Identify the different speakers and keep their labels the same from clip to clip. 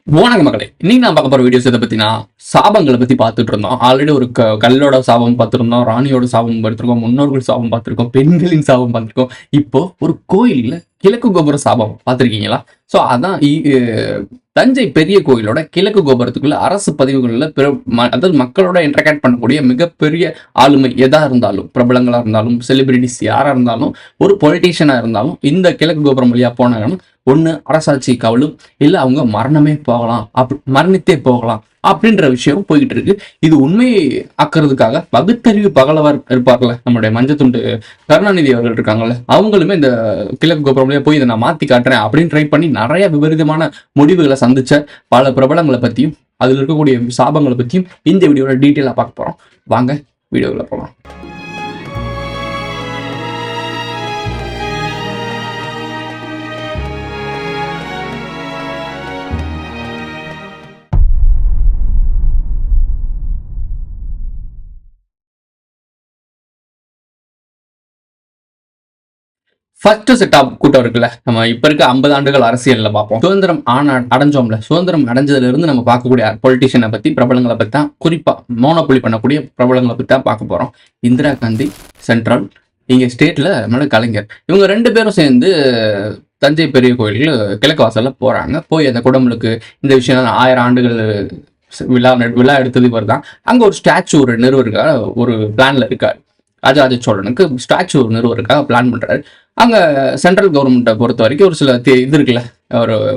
Speaker 1: வணக்கம் மக்களே, இன்னைக்கு நான் பார்க்க போற வீடியோஸ் இதை பத்தினா சாபங்களை பத்தி பார்த்துட்டு இருந்தோம். ஆல்ரெடி ஒரு கல்லோட சாபம் பார்த்துருந்தோம், ராணியோட சாபம் பார்த்துருக்கோம், முன்னோர்கள் சாபம் பார்த்துருக்கோம், பெண்களின் சாபம் பார்த்துருக்கோம். இப்போ ஒரு கோயில்ல கிழக்கு கோபுர சாபம் பார்த்துருக்கீங்களா? ஸோ அதான் தஞ்சை பெரிய கோயிலோட கிழக்கு கோபுரத்துக்குள்ள அரசு பதிவுகளில் அதாவது மக்களோட இன்டராக்ட் பண்ணக்கூடிய மிகப்பெரிய ஆளுமை எதா இருந்தாலும், பிரபலங்களா இருந்தாலும், செலிபிரிட்டிஸ் யாரா இருந்தாலும், ஒரு பொலிட்டீஷியனா இருந்தாலும் இந்த கிழக்கு கோபுரம் வழியா போனாங்கன்னா ஒன்று அரசாட்சி கவலும், இல்லை அவங்க மரணமே போகலாம், மரணித்தே போகலாம் அப்படின்ற விஷயம் போய்கிட்டு இருக்கு. இது உண்மையை ஆக்குறதுக்காக பகுத்தறிவு பகலவர் இருப்பார்ல, நம்மளுடைய மஞ்சத்துண்டு கருணாநிதி அவர்கள் இருக்காங்கல்ல, அவங்களுமே இந்த கிழக்கு கோபுரம்லயே போய் இதை நான் மாத்தி காட்டுறேன் அப்படின்னு ட்ரை பண்ணி நிறைய விபரீதமான முடிவுகளை சந்திச்ச பல பிரபலங்களை பத்தியும் அதுல இருக்கக்கூடிய சாபங்களை பத்தியும் இந்த வீடியோல டீட்டெயிலா பார்க்க போறோம். வாங்க வீடியோவில் போகலாம். ஃபர்ஸ்ட் செட் ஆஃப் கூட்டம் இருக்குல்ல, நம்ம இப்ப இருக்க 50 ஆண்டுகள் அரசியல்ல பார்ப்போம். சுதந்திரம் அடைஞ்சோம்ல, சுதந்திரம் அடைஞ்சதுல இருந்து நம்ம பார்க்கக்கூடிய பொலிட்டிஷியனை பத்தி, பிரபலங்களை பத்தி தான், குறிப்பா மோனோபொலி பண்ணக்கூடிய பிரபலங்களை பத்தி தான் பார்க்க போறோம். இந்திரா காந்தி சென்ட்ரல், இங்க ஸ்டேட்ல நம்மளோட கலைஞர், இவங்க 2 பேரும் சேர்ந்து தஞ்சை பெரிய கோயிலுக்கு கிழக்கு வாசல்ல போறாங்க. போய் அந்த குடமுழுக்கு இந்த விஷயம் 1000 ஆண்டுகள் விழா எடுத்தது இவர் தான். அங்க ஒரு ஸ்டாச்சு ஒரு நிறுவனருக்காக ஒரு பிளான்ல இருக்காரு. ராஜராஜ சோழனுக்கு ஸ்டாச்சு நிறுவனருக்காக பிளான் பண்றாரு. அங்க சென்ட்ரல் கவர்மெண்ட்டை பொறுத்த வரைக்கும் ஒரு சில இது இருக்குல்ல,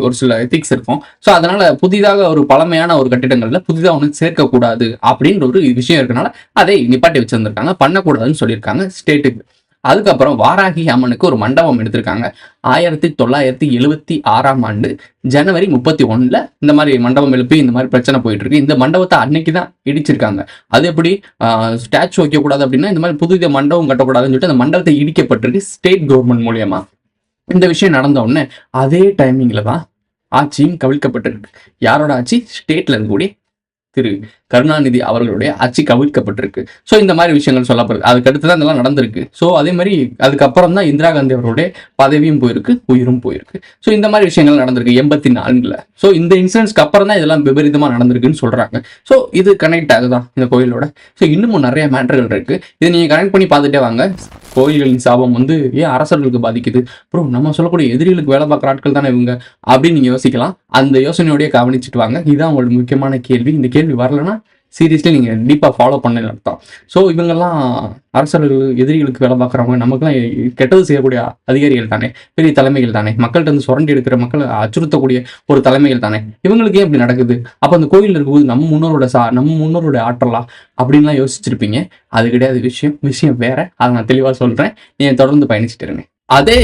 Speaker 1: ஒரு சில எத்திக்ஸ் இருக்கும். ஸோ அதனால புதிதாக ஒரு பழமையான ஒரு கட்டிடங்கள்ல புதிதாக ஒன்று சேர்க்கக்கூடாது அப்படின்ற ஒரு விஷயம் இருக்கனால அதை நிப்பாட்டி வச்சிருந்திருக்காங்க, பண்ணக்கூடாதுன்னு சொல்லியிருக்காங்க ஸ்டேட்டுக்கு. அதுக்கப்புறம் வாராகி அம்மனுக்கு ஒரு மண்டபம் எடுத்திருக்காங்க. 1976ஆம் ஆண்டு ஜனவரி 31 இந்த மாதிரி மண்டபம் எழுப்பி இந்த மாதிரி பிரச்சனை போயிட்டு இருக்கு. இந்த மண்டபத்தை அன்னைக்கு தான் இடிச்சிருக்காங்க. அது எப்படி ஸ்டாச்சு வைக்கக்கூடாது அப்படின்னா இந்த மாதிரி புது மண்டபம் கட்டக்கூடாதுன்னு சொல்லிட்டு அந்த மண்டபத்தை இடிக்கப்பட்டிருக்கு ஸ்டேட் கவர்மெண்ட் மூலியமா. இந்த விஷயம் நடந்த உடனே அதே டைமிங்ல தான் ஆட்சியும் கவிழ்க்கப்பட்டிருக்கு. யாரோட ஆட்சி? ஸ்டேட்ல இருக்கக்கூடிய திரு கருணாநிதி அவர்களுடைய ஆட்சி கவிழ்க்கப்பட்டிருக்கு. ஸோ இந்த மாதிரி விஷயங்கள் சொல்லப்படுது. அதுக்கு அடுத்து தான் இதெல்லாம் நடந்திருக்கு. ஸோ அதே மாதிரி அதுக்கப்புறம் தான் இந்திரா காந்தி அவர்களுடைய பதவியும் போயிருக்கு, உயிரும் போயிருக்கு. ஸோ இந்த மாதிரி விஷயங்கள் நடந்திருக்கு 84ல். ஸோ இந்த இன்சிடென்ட்ஸ்க்கு அப்புறம் தான் இதெல்லாம் விபரீதமாக நடந்திருக்குன்னு சொல்றாங்க. ஸோ இது கனெக்ட் ஆகுதான் இந்த கோயிலோட. ஸோ இன்னமும் நிறைய மேட்டர்கள் இருக்கு. இதை நீங்க கனெக்ட் பண்ணி பார்த்துட்டே வாங்க. கோயில்களின் சாபம் ஏன் அரசர்களுக்கு பாதிக்குது? அப்புறம் நம்ம சொல்லக்கூடிய எதிரிகளுக்கு வேலை பார்க்குற ஆட்கள் தானே இவங்க அப்படின்னு நீங்க யோசிக்கலாம். அந்த யோசனையோடய கவனிச்சுட்டு வாங்க. இதுதான் உங்களுக்கு முக்கியமான கேள்வி. இந்த கேள்வி வரலன்னா சீரியஸ்லி நீங்க டீப்பா ஃபாலோ பண்ண அர்த்தம். ஸோ இவங்கெல்லாம் அரசர்கள் எதிரிகளுக்கு வேலை பார்க்குறவங்க, நமக்குலாம் கெட்டது செய்யக்கூடிய அதிகாரிகள் தானே, பெரிய தலைமைகள் தானே, மக்கள்கிட்ட இருந்து சுரண்டி எடுக்கிற, மக்களை அச்சுறுத்தக்கூடிய ஒரு தலைமைகள் தானே. இவங்களுக்கு ஏன் இப்படி நடக்குது? அப்போ அந்த கோயில் இருக்கும்போது நம்ம முன்னோரோட ஆற்றலா அப்படின்லாம் யோசிச்சிருப்பீங்க. அது கிடையாது. விஷயம் வேற. அதை நான் தெளிவாக சொல்றேன். நீங்க தொடர்ந்து பயணிச்சுட்டு இருங்க. அதே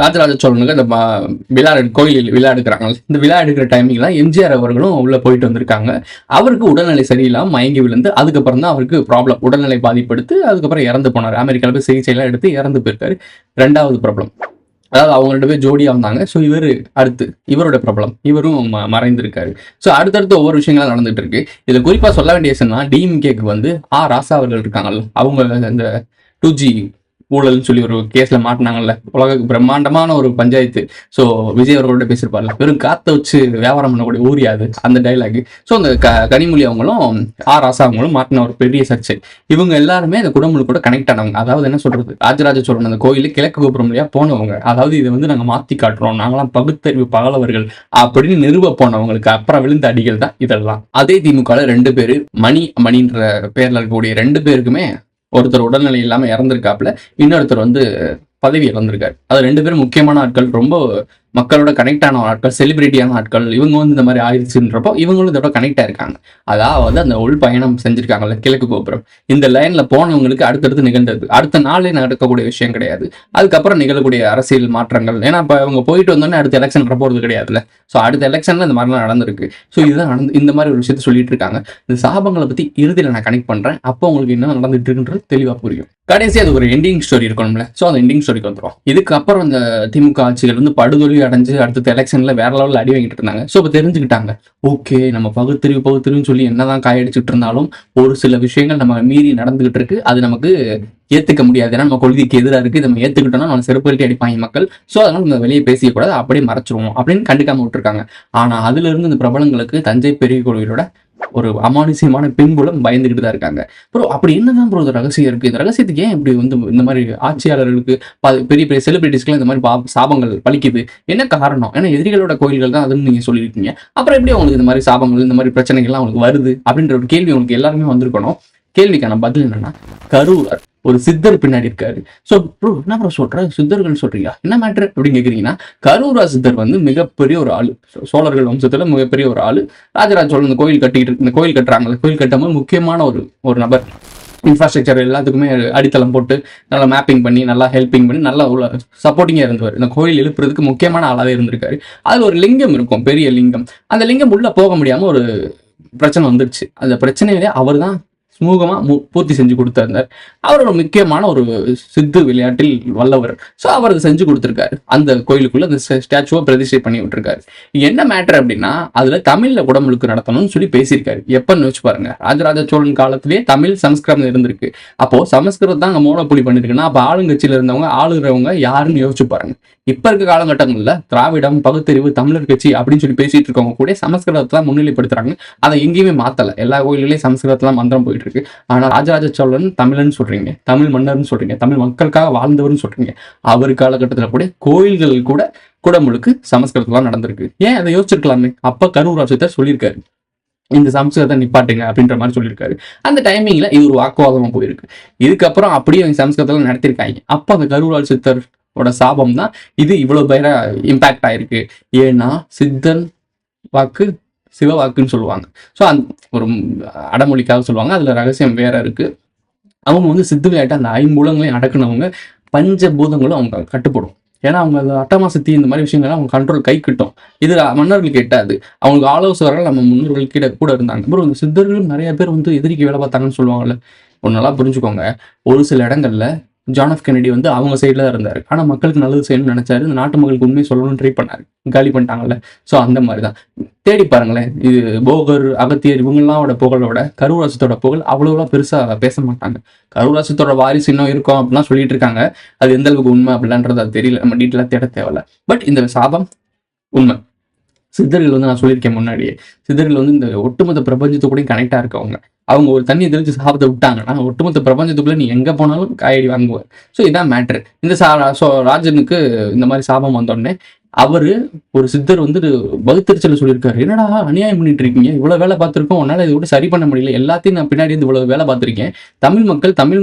Speaker 1: ராஜராஜ சோழனுக்கு அந்த கோயில் விழா எடுக்கிறாங்க. இந்த விழா எடுக்கிற டைமிங்ல எம்ஜிஆர் அவர்களும் உள்ள போயிட்டு வந்திருக்காங்க. அவருக்கு உடல்நிலை சரியில்லாம மயங்கி விழுந்து அதுக்கப்புறம் தான் அவருக்கு ப்ராப்ளம், உடல்நிலை பாதிப்படுத்து அதுக்கப்புறம் இறந்து போனார். அமெரிக்காவில் போய் சிகிச்சை எல்லாம் எடுத்து இறந்து போயிருக்காரு. 2வது ப்ராப்ளம், அதாவது அவங்க 2 பேர் ஜோடியா வந்தாங்க. ஸோ இவரோட ப்ராப்ளம், இவரும் மறைந்திருக்காரு. ஸோ அடுத்தடுத்து ஒவ்வொரு விஷயங்களும் நடந்துட்டு இருக்கு. இதுல குறிப்பா சொல்ல வேண்டிய விஷயம்னா, டிஎம்கேக்கு ராசா அவர்கள் இருக்காங்கல்ல, அவங்க இந்த 2G ஊழல்னு சொல்லி ஒரு கேஸ்ல மாட்டினாங்கல்ல, உலக பிரம்மாண்டமான ஒரு பஞ்சாயத்து. ஸோ விஜய் அவர்களோட பேசியிருப்பார்ல, வெறும் காத்த வச்சு வியாபாரம் பண்ணக்கூடிய ஊரியாது அந்த டைலாக். ஸோ அந்த கனிமொழி அவங்களும் ராசா அவங்களும் மாட்டின ஒரு பெரிய சர்ச்சை. இவங்க எல்லாருமே அந்த குடமுழு கூட கனெக்ட் ஆனவங்க. அதாவது என்ன சொல்றது, ராஜராஜ சோழன் அந்த கோயிலுக்கு கிழக்கு கோபுரம் வழியா போனவங்க. அதாவது இதை நாங்க மாத்தி காட்டுறோம், நாங்களாம் பகுத்தறிவு பகலவர்கள் அப்படின்னு நிறுவ போனவங்களுக்கு அப்புறம் விழுந்த அடிகள் தான் இதெல்லாம். அதே திமுக 2 பேரு மணின்ற பேர்ல இருக்கக்கூடிய 2 பேருக்குமே ஒருத்தர் உடல்நிலை இல்லாம இறந்திருக்காப்புல, இன்னொருத்தர் பதவி இழந்திருக்காரு. அது 2 பேரும் முக்கியமான ஆட்கள், ரொம்ப மக்களோட கனெக்ட் ஆன ஆட்கள், செலிபிரிட்டியான ஆட்கள். இவங்க இந்த மாதிரி ஆயிடுச்சுன்றப்போ இவங்களும் இதோட கனெக்ட் ஆயிருக்காங்க. அதாவது அந்த உள் பயணம் செஞ்சிருக்காங்கல்ல கிழக்கு கோபுரம், இந்த லைன்ல போனவங்களுக்கு அடுத்தடுத்து நிகழ்ந்தது. அடுத்த நாளே நடக்கக்கூடிய விஷயம் கிடையாது. அதுக்கப்புறம் நிகழக்கூடிய அரசியல் மாற்றங்கள். ஏன்னா இப்ப அவங்க போயிட்டு வந்தோடனே அடுத்த எலெக்ஷன் போறது கிடையாதுல்ல. ஸோ அடுத்த எலெக்ஷன்ல இந்த மாதிரிலாம் நடந்திருக்கு. ஸோ இதுதான் இந்த மாதிரி ஒரு விஷயத்த சொல்லிட்டு இருக்காங்க. இந்த சாபங்களை பத்தி இறுதியில் நான் கனெக்ட் பண்றேன். அப்போ உங்களுக்கு என்ன நடந்துட்டு இருக்குன்றது தெளிவா புரியும். கடைசி அது ஒரு எண்டிங் ஸ்டோரி இருக்கணும்ல. ஸோ அந்த எண்டிங் ஸ்டோரிக்கு வந்துடும். இதுக்கப்புறம் இந்த திமுக ஆட்சிகள் படுதொலி அடைஞ்சு அடுத்த எலெக்ஷன்ல வேற லெவலில் அடி வாங்கிட்டு இருந்தாங்க. ஸோ இப்போ தெரிஞ்சுக்கிட்டாங்க, ஓகே நம்ம பகுத்தறிவுன்னு சொல்லி என்னதான் காயடிச்சுட்டு இருந்தாலும் ஒரு சில விஷயங்கள் நம்ம மீறி நடந்துகிட்டு இருக்கு, அது நமக்கு ஏத்துக்க முடியாது, ஏன்னா நம்ம கொள்கைக்கு எதிராக இருக்கு, நம்ம ஏத்துக்கிட்டோம்னா நம்ம செருப்பல்ட்டி அடிப்பாங்க மக்கள், ஸோ அதனால நம்ம வெளியே பேசிக்கூடாது, அப்படியே மறைச்சிருவோம் அப்படின்னு கண்டுக்காம விட்டுருக்காங்க. ஆனா அதுல இருந்து இந்த பிரபலங்களுக்கு தஞ்சை பெரிய கோவிலோட ஒரு அமானுஷ்யமான பின்புலம் பயந்துகிட்டு தான் இருக்காங்க. ப்ரோ அப்படி என்னதான் ப்ரோ இந்த ரகசியம் இருக்கு? இந்த ரகசியத்துக்கு ஏன் இப்படி வந்து இந்த மாதிரி ஆட்சியாளர்களுக்கு பெரிய பெரிய செலிபிரிட்டிஸ்க்குலாம் இந்த மாதிரி சாபங்கள் பலிக்குது? என்ன காரணம்? ஏன்னா எதிரிகளோட கோயில்கள் தான் அதுன்னு நீங்க சொல்லியிருக்கீங்க. அப்புறம் எப்படி உங்களுக்கு இந்த மாதிரி சாபங்கள், இந்த மாதிரி பிரச்சனைகள்லாம் உங்களுக்கு வருது அப்படின்ற ஒரு கேள்வி உங்களுக்கு எல்லாருமே வந்திருக்கணும். கேள்விக்கான பதில் என்னன்னா, கரூர் ஒரு சித்தர் பின்னாடி இருக்காரு. ஸோ ப்ரோ என்ன ப்ரோ சொல்ற, சித்தர்கள் சொல்றீங்க, என்ன மேட்ரு அப்படின்னு கேட்குறீங்கன்னா, கரூரா சித்தர் வந்து மிகப்பெரிய ஒரு ஆளு, சோழர்கள் வம்சத்துல மிகப்பெரிய ஒரு ஆளு. ராஜராஜ சோழன் இந்த கோயில் கட்டிட்டு இந்த கோயில் கட்டுறாங்க, கோயில் கட்டும்போது முக்கியமான ஒரு நபர். இன்ஃப்ராஸ்ட்ரக்சர் எல்லாத்துக்குமே அடித்தளம் போட்டு நல்லா மேப்பிங் பண்ணி நல்லா ஹெல்பிங் பண்ணி நல்லா சப்போர்ட்டிங்காக இருந்தவர். இந்த கோயில் எழுப்புறதுக்கு முக்கியமான ஆளாகவே இருந்திருக்காரு. அதில் ஒரு லிங்கம் இருக்கும், பெரிய லிங்கம். அந்த லிங்கம் உள்ள போக முடியாம ஒரு பிரச்சனை வந்துருச்சு. அந்த பிரச்சனையிலே அவர் தான் சுமூகமா பூர்த்தி செஞ்சு கொடுத்திருந்தார். அவர் ஒரு முக்கியமான ஒரு சித்து விளையாட்டில் வல்லவர். ஸோ அவர் அதை செஞ்சு கொடுத்துருக்காரு. அந்த கோயிலுக்குள்ள அந்த ஸ்டாச்சுவை பிரதிஷ்டை பண்ணி விட்டுருக்காரு. என்ன மேட்டர் அப்படின்னா, அதுல தமிழ்ல குடமுழுக்கு நடத்தணும்னு சொல்லி பேசியிருக்காரு. எப்பன்னு வச்சு பாருங்க, ராஜராஜ சோழன் காலத்திலேயே தமிழ் சமஸ்கிருதம் இருந்திருக்கு. அப்போ சமஸ்கிருதம் தான் அங்க மோனோபொலி பண்ணிருக்குன்னா, அப்ப ஆளுங்கட்சியில இருந்தவங்க ஆளுறவங்க யாருன்னு யோசிச்சு பாருங்க. இப்ப இருக்க காலகட்டங்கள்ல திராவிடம், பகுத்தறிவு, தமிழர் கட்சி அப்படின்னு சொல்லி பேசிட்டு இருக்கவங்க கூட சமஸ்கிருதத்தை முன்னிலைப்படுத்துறாங்க. அதை எங்கேயுமே மாத்தல. எல்லா கோயில்களையும் சமஸ்கிருதத்துல மந்திரம் போயிட்டு இருக்கு. ஆனா ராஜராஜ சோழன் தமிழன்னு சொல்றீங்க, தமிழ் மன்னர்னு சொல்றீங்க, தமிழ் மக்களுக்காக வாழ்ந்தவர்னு சொல்றீங்க. அவர் காலகட்டத்துல கூட கோயில்கள் கூட குடமுழுக்கு சமஸ்கிருதத்துல நடந்திருக்கு. ஏன் அதை யோசிச்சிருக்கலாமே? அப்ப கரூர் சித்தர் சொல்லியிருக்காரு, இந்த சமஸ்கிருதத்தை நிப்பாட்டுங்க அப்படின்ற மாதிரி சொல்லியிருக்காரு. அந்த டைமிங்ல இது ஒரு வாக்குவாதமா போயிருக்கு. இதுக்கப்புறம் அப்படியே சமஸ்கிருதத்துல நடத்திருக்காங்க. அப்ப அந்த கரூர் சித்தர் சாபம் தான் இது இவ்வளவு பேர இம்பாக்ட் ஆயிருக்கு. ஏன்னா சித்தன் வாக்கு சிவ வாக்குன்னு சொல்லுவாங்க. ஸோ ஒரு அடமொழிக்காக சொல்லுவாங்க. அதுல ரகசியம் வேற இருக்கு. அவங்க வந்து சித்து விளையாட்டு அந்த ஐம்பூலங்களையும் அடக்குனவங்க, பஞ்சபூதங்களும் அவங்க கட்டுப்படும். ஏன்னா அவங்க அந்த அட்டமா சக்தி இந்த மாதிரி விஷயங்கள்லாம் அவங்க கண்ட்ரோல் கை கிட்டும். இது மன்னர்களுக்கு எட்டாது. அவங்களுக்கு ஆலோசகர்கள் நம்ம முன்னோர்கள் கூட இருந்தாங்க. அப்புறம் இந்த சித்தர்களும் நிறைய பேர் வந்து எதிரிக்கு வேலை பார்த்தாங்கன்னு சொல்லுவாங்கல்ல. ஒன்று நல்லா புரிஞ்சுக்கோங்க, ஒரு சில இடங்கள்ல ஜான் எஃப் கென்னடி வந்து அவங்க சைடில் தான் இருந்தார். ஆனால் மக்களுக்கு நல்லது செய்யணும்னு நினைச்சாரு. இந்த நாட்டு மக்களுக்கு உண்மையை சொல்லணும்னு ட்ரை பண்ணாரு. காலி பண்ணிட்டாங்கல்ல. ஸோ அந்த மாதிரி தான் தேடி பாருங்களேன். இது போகர், அகத்தியர் இவங்கெல்லாம் புகழோட கரூராசத்தோட புகழ் அவ்வளோவா பெருசாக பேச மாட்டாங்க. கரூராசத்தோட வாரிசு இன்னும் இருக்கும் அப்படிலாம் சொல்லிட்டு இருக்காங்க. அது எந்த அளவுக்கு உண்மை அப்படின்றது அது தெரியல. நம்ம டீட்டெயிலாக தேட தேவையில்ல. பட் இந்த சாபம் உண்மை. சித்தர்கள் வந்து நான் சொல்லியிருக்கேன் முன்னாடியே, சித்தர்கள் வந்து இந்த ஒட்டுமொத்த பிரபஞ்சத்து கூட கனெக்டா இருக்கவங்க. அவங்க ஒரு தண்ணியை தெளிச்சு சாபத்தை விட்டாங்கன்னா ஒட்டுமொத்த பிரபஞ்சத்துக்குள்ள நீ எங்க போனாலும் காயடி வாங்குவார். ஸோ இதான் மேட்ரு. இந்த ராஜனுக்கு இந்த மாதிரி சாபம் வந்தோடனே அவரு ஒரு சித்தர் வந்து பகுத்தறிச்சல சொல்லியிருக்காரு, என்னடா அநியாயம் பண்ணிட்டு இருக்கீங்க, இவ்வளவு வேலை பார்த்திருக்கோம், உன்னால இதை கூட சரி பண்ண முடியல, எல்லாத்தையும் நான் பின்னாடி இருந்து இவ்வளவு வேலை பார்த்திருக்கேன், தமிழ்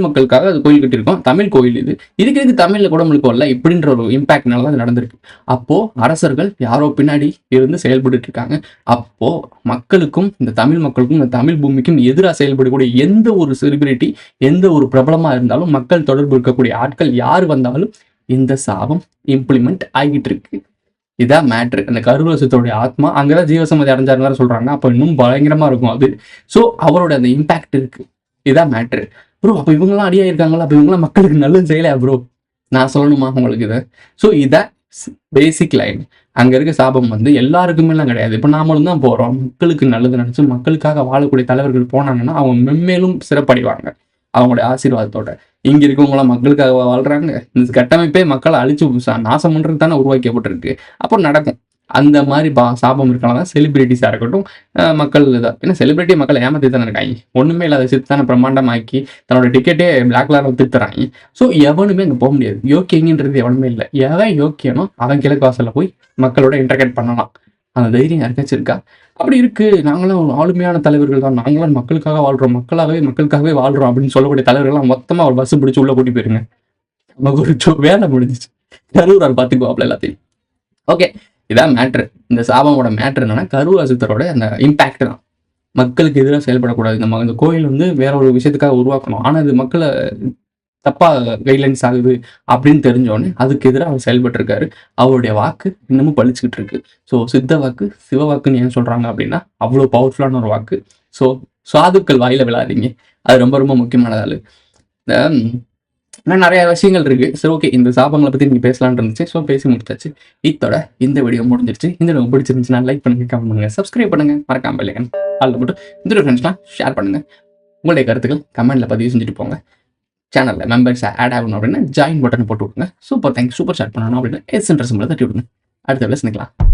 Speaker 1: மக்களுக்காக அது கோயில் கட்டியிருக்கோம், தமிழ் கோயில் இதுக்கு தமிழ்ல கூட உங்களுக்கு வரல இப்படின்ற ஒரு இம்பாக்ட்னால தான் அது நடந்திருக்கு. அப்போ அரசர்கள் யாரோ பின்னாடி இருந்து செயல்பட்டு இருக்காங்க. அப்போ மக்களுக்கும் இந்த தமிழ் மக்களுக்கும் இந்த தமிழ் பூமிக்கும் எதிராக செயல்படக்கூடிய எந்த ஒரு செலிபிரிட்டி, எந்த ஒரு பிரபலமா இருந்தாலும், மக்கள் தொடர்பு இருக்கக்கூடிய ஆட்கள் யார் வந்தாலும் இந்த சாபம் இம்ப்ளிமெண்ட் ஆகிட்டு இருக்கு. இதான் மேட்ரு. அந்த கருவசத்தோடைய ஆத்மா அங்கதான் ஜீவசமதி அடைஞ்சாருன்னு சொல்றாங்க. அப்ப இன்னும் பயங்கரமா இருக்கும் அது. ஸோ அவரோட அந்த இம்பாக்ட் இருக்கு. இதான் மேட்ரு. ப்ரோ அப்ப இவங்கெல்லாம் அடியா இருக்காங்களா, அப்ப இவங்கெல்லாம் மக்களுக்கு நல்லது செய்யலையா ப்ரோ? நான் சொல்லணுமா உங்களுக்கு இதை? ஸோ இதான் பேசிக் லைன். அங்க இருக்க சாபம் வந்து எல்லாருக்குமே எல்லாம் கிடையாது. இப்ப நாமளும் தான் போறோம், மக்களுக்கு நல்லது நினைச்சு மக்களுக்காக வாழக்கூடிய தலைவர்கள் போனாங்கன்னா அவங்க மென்மேலும் சிறப்படைவாங்க அவங்களுடைய ஆசீர்வாதத்தோட. இங்க இருக்கவங்களாம் மக்களுக்காக வாழ்றாங்க. இந்த கட்டமைப்பே மக்களை அழிச்சு நாசம் பண்றதுக்கு தானே உருவாக்கப்பட்டிருக்கு. அப்போ நடக்கும். அந்த மாதிரி சாபம் இருக்கலாம் தான் செலிபிரிட்டிஸா இருக்கட்டும், மக்கள் இதாக. ஏன்னா செலிபிரிட்டி மக்களை ஏமாத்தி தானே இருக்காங்க. ஒண்ணுமே இல்லாத சித்து தானே பிரம்மாண்டமாக்கி தன்னோட டிக்கெட்டே பிளாக் கலர்ல வித்துறாங்க. ஸோ எவனுமே அங்கே போக முடியாது. யோக்கியங்கிறது எவனுமே இல்லை. எவன் யோக்கியனோ அவன் கிழக்கு வாசல்ல போய் மக்களோட இன்டர்கேட் பண்ணலாம். அந்த தைரியம் யாருக்காச்சும் இருக்கா? அப்படி இருக்கு. நாங்களும் ஆளுமையான தலைவர்கள் தான், நாங்களும் மக்களுக்காக வாழ்றோம், மக்களுக்காகவே வாழ்றோம் அப்படின்னு சொல்லக்கூடிய தலைவர்கள்லாம் மொத்தமா ஒரு பஸ் பிடிச்சி உள்ள கூட்டி போயிருங்க. நமக்கு ஒரு வேலை முடிஞ்சிச்சு. கரூரார் பார்த்துக்குவாப்ல எல்லாத்தையும். ஓகே, இதான் மேட்ரு. இந்த சாபமோட மேட்ரு என்னன்னா, கரூராசித்தரோட அந்த இம்பாக்ட் தான். மக்களுக்கு எதிராக செயல்படக்கூடாது. நம்ம இந்த கோயில் வந்து வேற ஒரு விஷயத்துக்காக உருவாக்கணும், ஆனா இது மக்களை தப்பா கைட்லைன்ஸ் ஆகுது அப்படின்னு தெரிஞ்சோடனே அதுக்கு எதிராக அவர் செயல்பட்டு இருக்காரு. அவருடைய வாக்கு இன்னமும் பழிச்சுக்கிட்டு இருக்கு. ஸோ சித்த வாக்கு சிவ வாக்குன்னு ஏன் சொல்றாங்க அப்படின்னா அவ்வளோ பவர்ஃபுல்லான ஒரு வாக்கு. ஸோ சாதுக்கள் வாயில விழாதீங்க. அது ரொம்ப ரொம்ப முக்கியமானதால். இந்த இன்னும் நிறைய விஷயங்கள் இருக்கு. சரி, ஓகே, இந்த சாபங்களை பத்தி நீங்க பேசலாம்னு இருந்துச்சு. ஸோ பேசி முடிச்சாச்சு. இத்தோட இந்த வீடியோ முடிஞ்சிருச்சு. இந்த வீடியோ பிடிச்சிருந்துச்சுன்னா லைக் பண்ணுங்க, கமெண்ட் பண்ணுங்க, சப்ஸ்கிரைப் பண்ணுங்க, மறக்காம பெல் ஐகான் ஆல்ல போட்டு இந்த ஃப்ரெண்ட்ஸ்லாம் ஷேர் பண்ணுங்க. உங்களுடைய கருத்துக்கள் கமெண்ட்ல பதிவு செஞ்சுட்டு போங்க. சேனல்ல மெம்பர்ஸ் ஆட் ஆகணும் அப்படின்னா ஜாயின் பட்டன் போட்டு விடுங்க. Super thanks. சூப்பர் ஷேர் பண்ணணும் அப்படின்னா எஸ் இன்ட்ரெஸ்ட் தட்டி விடுங்க. அடுத்த வேலை சந்திக்கலாம்.